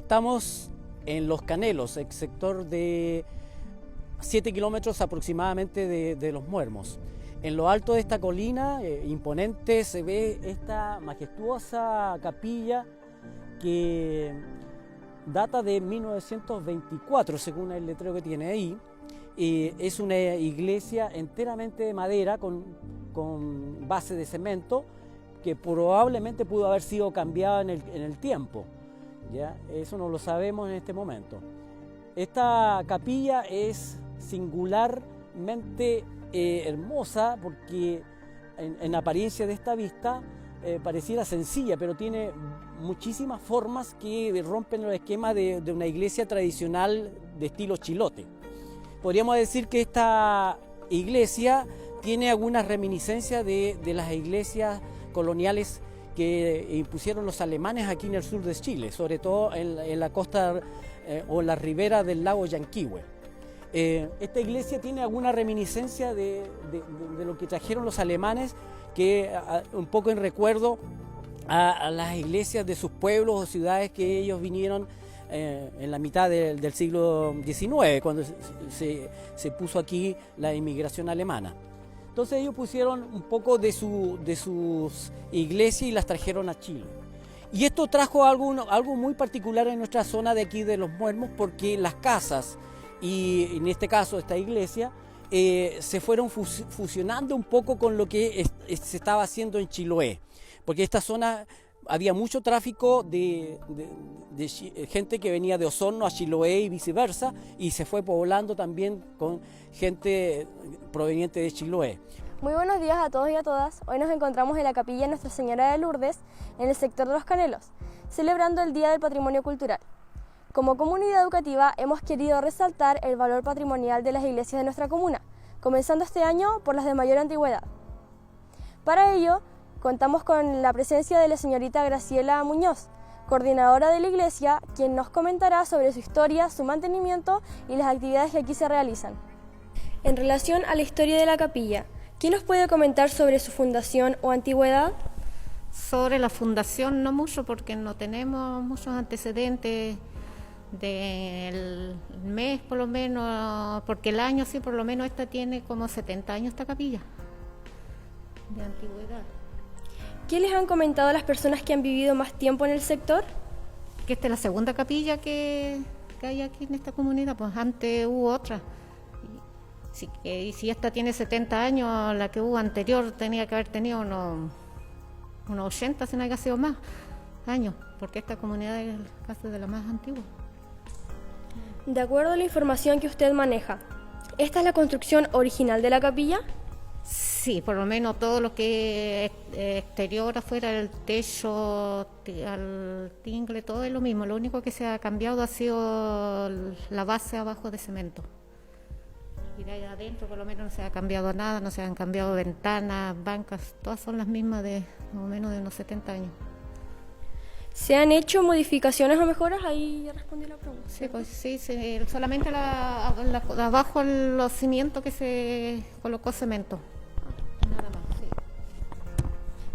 Estamos en Los Canelos, el sector de 7 kilómetros aproximadamente de Los Muermos. En lo alto de esta colina imponente se ve esta majestuosa capilla que data de 1924, según el letrero que tiene ahí. Es una iglesia enteramente de madera con base de cemento que probablemente pudo haber sido cambiada en el tiempo. ¿Ya? Eso no lo sabemos en este momento. Esta capilla es singularmente hermosa porque en apariencia de esta vista pareciera sencilla, pero tiene muchísimas formas que rompen los esquemas de una iglesia tradicional de estilo chilote. Podríamos decir que esta iglesia tiene algunas reminiscencias de las iglesias coloniales que impusieron los alemanes aquí en el sur de Chile, sobre todo en la costa o en la ribera del lago Yanquihue. Esta iglesia tiene alguna reminiscencia de lo que trajeron los alemanes, que un poco en recuerdo a las iglesias de sus pueblos o ciudades que ellos vinieron en la mitad del siglo XIX, cuando se puso aquí la inmigración alemana. Entonces ellos pusieron un poco de sus iglesias y las trajeron a Chile. Y esto trajo algo muy particular en nuestra zona de aquí de Los Muermos, porque las casas, y en este caso esta iglesia, se fueron fusionando un poco con lo que se estaba haciendo en Chiloé, porque esta zona había mucho tráfico de gente que venía de Osorno a Chiloé y viceversa, y se fue poblando también con gente proveniente de Chiloé. Muy buenos días a todos y a todas. Hoy nos encontramos en la capilla Nuestra Señora de Lourdes, en el sector de Los Canelos, celebrando el Día del Patrimonio Cultural. Como comunidad educativa hemos querido resaltar el valor patrimonial de las iglesias de nuestra comuna, comenzando este año por las de mayor antigüedad. Para ello, contamos con la presencia de la señorita Graciela Muñoz, coordinadora de la iglesia, quien nos comentará sobre su historia, su mantenimiento y las actividades que aquí se realizan. En relación a la historia de la capilla, ¿quién nos puede comentar sobre su fundación o antigüedad? Sobre la fundación no mucho, porque no tenemos muchos antecedentes del mes por lo menos, porque el año sí por lo menos esta tiene como 70 años esta capilla de antigüedad. ¿Qué les han comentado las personas que han vivido más tiempo en el sector? Que esta es la segunda capilla que hay aquí en esta comunidad, pues antes hubo otra. Y si esta tiene 70 años, la que hubo anterior tenía que haber tenido unos 80, si no haya sido más años, porque esta comunidad es casi de la más antigua. De acuerdo a la información que usted maneja, ¿esta es la construcción original de la capilla? Sí, por lo menos todo lo que es exterior, afuera, el techo, al tingle, todo es lo mismo. Lo único que se ha cambiado ha sido la base abajo de cemento. Y de ahí adentro por lo menos no se ha cambiado nada, no se han cambiado ventanas, bancas, todas son las mismas de más o menos de unos 70 años. ¿Se han hecho modificaciones o mejoras? Ahí ya respondí la pregunta. Sí, pues sí, solamente abajo los cimientos que se colocó cemento. Nada más, sí.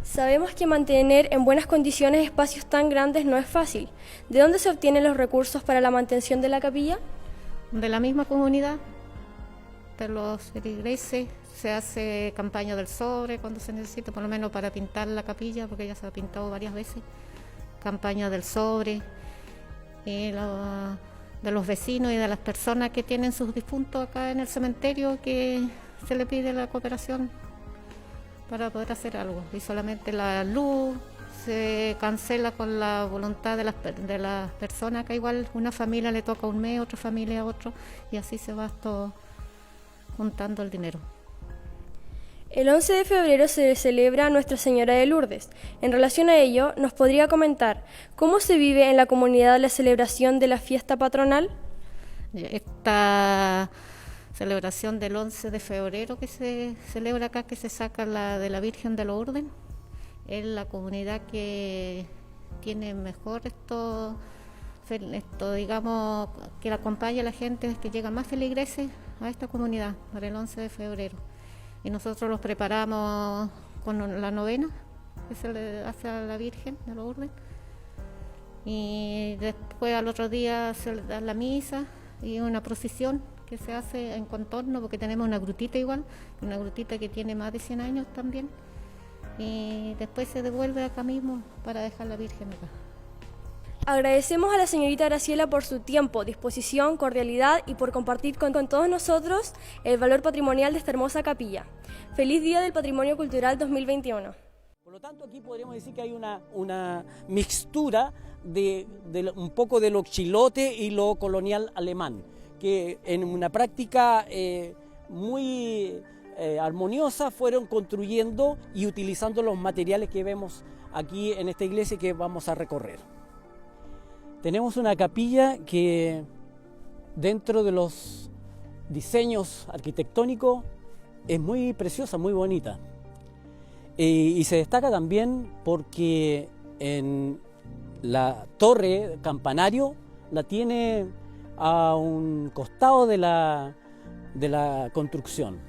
Sabemos que mantener en buenas condiciones espacios tan grandes no es fácil. ¿De dónde se obtienen los recursos para la mantención de la capilla? De la misma comunidad, de los feligreses. Se hace campaña del sobre cuando se necesita, por lo menos para pintar la capilla, porque ya se ha pintado varias veces. Campaña del sobre, de los vecinos y de las personas que tienen sus difuntos acá en el cementerio, que se le pide la cooperación para poder hacer algo. Y solamente la luz se cancela con la voluntad de las personas, que igual una familia le toca un mes, otra familia a otro, y así se va todo juntando el dinero. El 11 de febrero se celebra Nuestra Señora de Lourdes. En relación a ello, ¿nos podría comentar cómo se vive en la comunidad la celebración de la fiesta patronal? Esta celebración del 11 de febrero que se celebra acá, que se saca la de la Virgen de Lourdes, es la comunidad que tiene mejor esto digamos, que la acompaña a la gente, que llegan más feligreses a esta comunidad para el 11 de febrero. Y nosotros los preparamos con la novena que se le hace a la Virgen de Lourdes, y después al otro día se da la misa y una procesión que se hace en contorno, porque tenemos una grutita igual, una grutita que tiene más de 100 años también, y después se devuelve acá mismo para dejar la Virgen acá. Agradecemos a la señorita Graciela por su tiempo, disposición, cordialidad y por compartir con todos nosotros el valor patrimonial de esta hermosa capilla. Feliz Día del Patrimonio Cultural 2021. Por lo tanto, aquí podríamos decir que hay una mixtura de un poco de lo chilote y lo colonial alemán, que en una práctica muy armoniosa fueron construyendo y utilizando los materiales que vemos aquí en esta iglesia que vamos a recorrer. Tenemos una capilla que dentro de los diseños arquitectónicos es muy preciosa, muy bonita. Y se destaca también porque en la torre campanario la tiene a un costado de la construcción.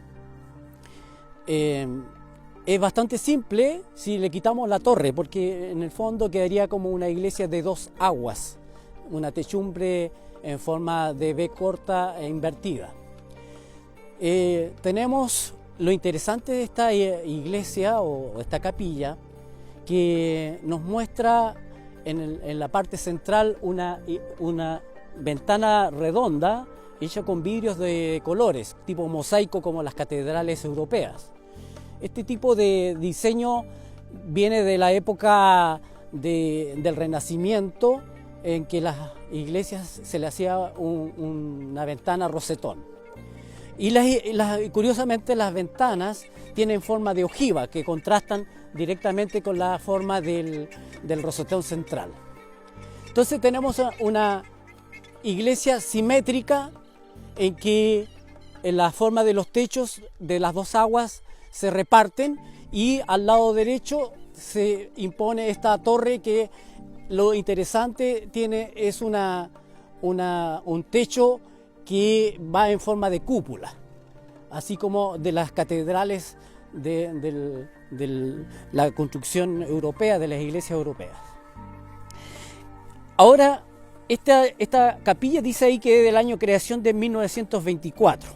Es bastante simple si le quitamos la torre, porque en el fondo quedaría como una iglesia de dos aguas, una techumbre en forma de V corta e invertida. Tenemos lo interesante de esta iglesia o esta capilla, que nos muestra en la parte central una ventana redonda hecha con vidrios de colores, tipo mosaico como las catedrales europeas. Este tipo de diseño viene de la época del Renacimiento, en que las iglesias se le hacía una ventana rosetón. Y curiosamente las ventanas tienen forma de ojiva, que contrastan directamente con la forma del rosetón central. Entonces tenemos una iglesia simétrica en que en la forma de los techos de las dos aguas se reparten, y al lado derecho se impone esta torre que lo interesante es un techo que va en forma de cúpula, así como de las catedrales de la construcción europea, de las iglesias europeas. Ahora, esta capilla dice ahí que es del año creación de 1924.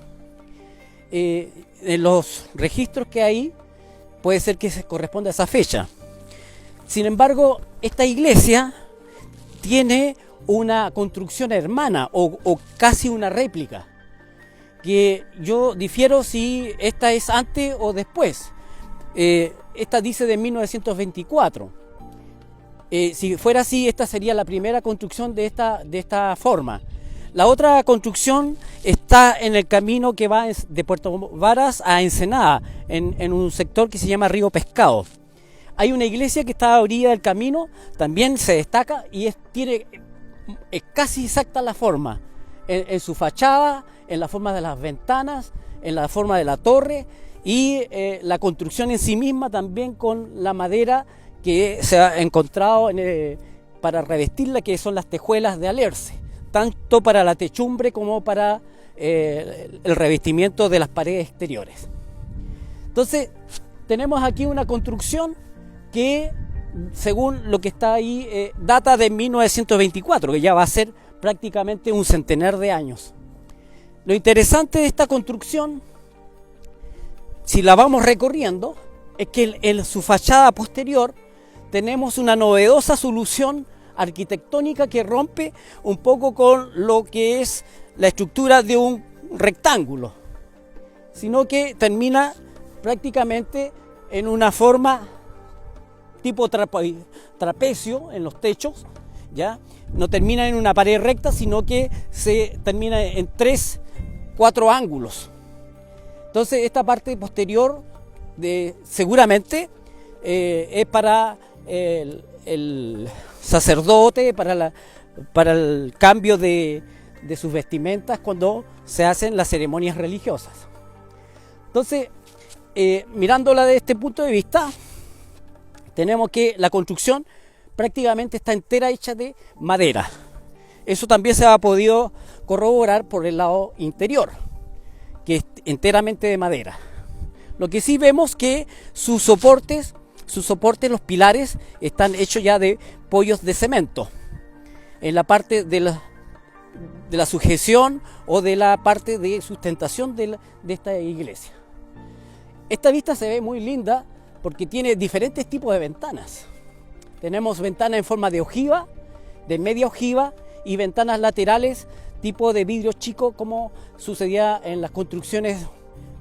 En los registros que hay puede ser que se corresponda a esa fecha. Sin embargo, esta iglesia tiene una construcción hermana o casi una réplica, que yo difiero si esta es antes o después. Esta dice de 1924. Si fuera así, esta sería la primera construcción de esta forma. La otra construcción está en el camino que va de Puerto Varas a Ensenada, en un sector que se llama Río Pescado. Hay una iglesia que está a orilla del camino, también se destaca y tiene casi exacta la forma, en su fachada, en la forma de las ventanas, en la forma de la torre, y la construcción en sí misma también con la madera que se ha encontrado para revestirla, que son las tejuelas de alerce, tanto para la techumbre como para el revestimiento de las paredes exteriores. Entonces tenemos aquí una construcción que, según lo que está ahí, data de 1924, que ya va a ser prácticamente un centenar de años. Lo interesante de esta construcción, si la vamos recorriendo, es que en su fachada posterior tenemos una novedosa solución arquitectónica que rompe un poco con lo que es la estructura de un rectángulo, sino que termina prácticamente en una forma tipo trapecio en los techos, ¿ya? No termina en una pared recta, sino que se termina en 4 ángulos. Entonces esta parte posterior seguramente es para el sacerdote, para el cambio de sus vestimentas cuando se hacen las ceremonias religiosas. Entonces, mirándola desde este punto de vista, tenemos que la construcción prácticamente está entera hecha de madera. Eso también se ha podido corroborar por el lado interior, que es enteramente de madera. Lo que sí vemos que sus soportes, los pilares, están hechos ya de pollos de cemento, en la parte de la sujeción o de la parte de sustentación de esta iglesia. Esta vista se ve muy linda porque tiene diferentes tipos de ventanas. Tenemos ventanas en forma de ojiva, de media ojiva, y ventanas laterales tipo de vidrio chico, como sucedía en las construcciones,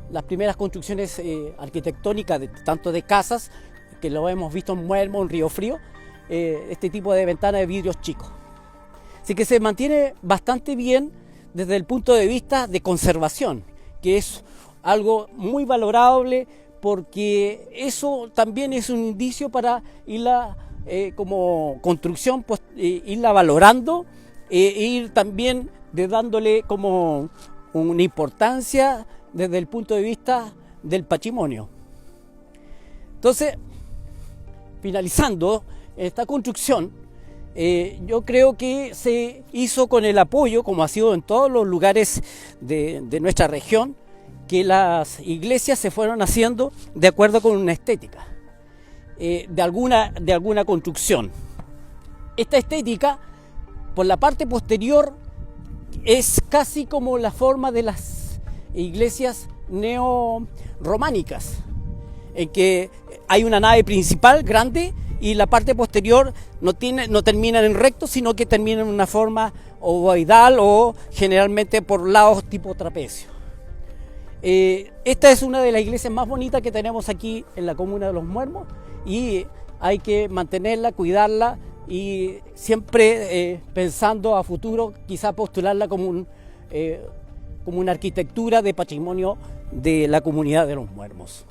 las primeras construcciones arquitectónicas, tanto de casas, que lo hemos visto en Muermo, en Río Frío, este tipo de ventanas de vidrios chicos. Así que se mantiene bastante bien desde el punto de vista de conservación, que es algo muy valorable, porque eso también es un indicio para irla como construcción, pues, irla valorando, ir también dándole como una importancia desde el punto de vista del patrimonio. Entonces, finalizando esta construcción, yo creo que se hizo con el apoyo, como ha sido en todos los lugares de nuestra región, que las iglesias se fueron haciendo de acuerdo con una estética de alguna construcción. Esta estética, por la parte posterior, es casi como la forma de las iglesias neorrománicas, en que hay una nave principal grande y la parte posterior no termina en recto, sino que termina en una forma ovoidal o generalmente por lados tipo trapecio. Esta es una de las iglesias más bonitas que tenemos aquí en la comuna de Los Muermos, y hay que mantenerla, cuidarla, y siempre pensando a futuro, quizá postularla como una arquitectura de patrimonio de la comunidad de Los Muermos.